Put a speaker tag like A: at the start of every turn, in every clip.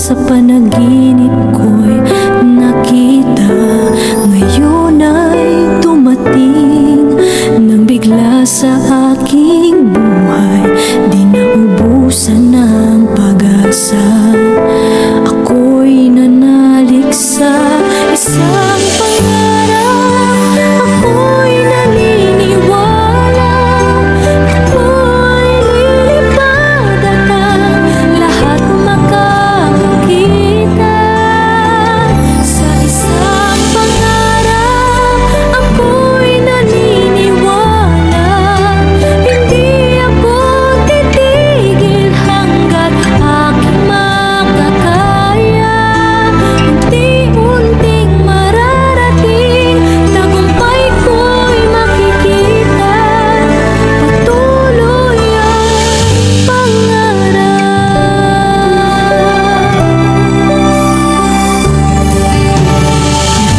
A: Sa panaginip ko'y nakita, ngayon ay dumating nang bigla sa aking buhay. Di naubusan ng pag-asa, ako'y nanalik sa isang pangarap. Ako'y naniniwala, ako'y lilipad at ang lahat makakakita. Sa isang pangarap, ako'y naniniwala, hindi ako titigil hanggat aking makakaya. Unti-unting mararating, tagumpay ko'y makikita, patuloy ang pangarap.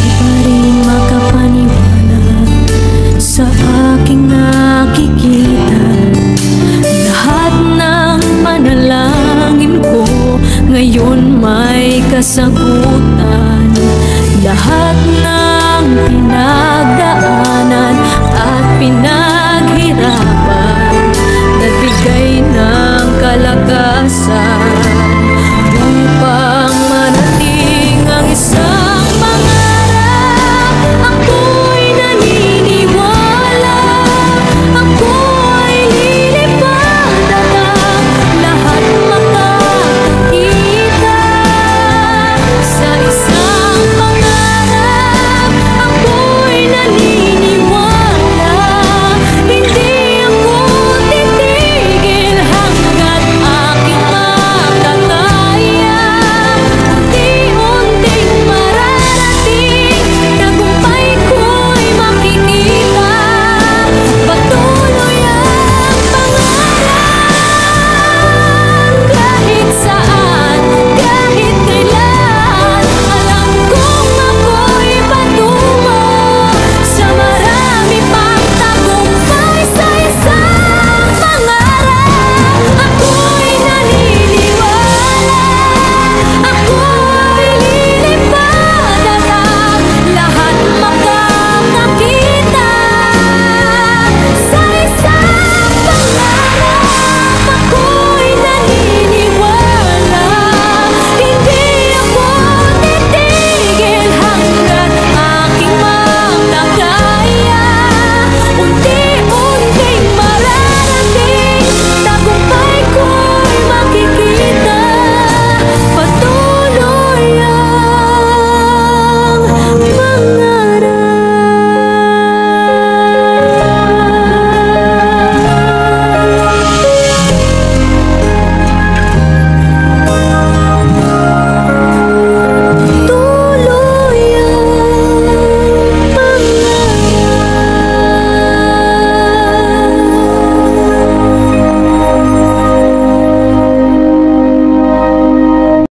A: Di pa rin makapaniwala sa aking nakikita. Lahat ng panalangin ko ngayon may kasagutan.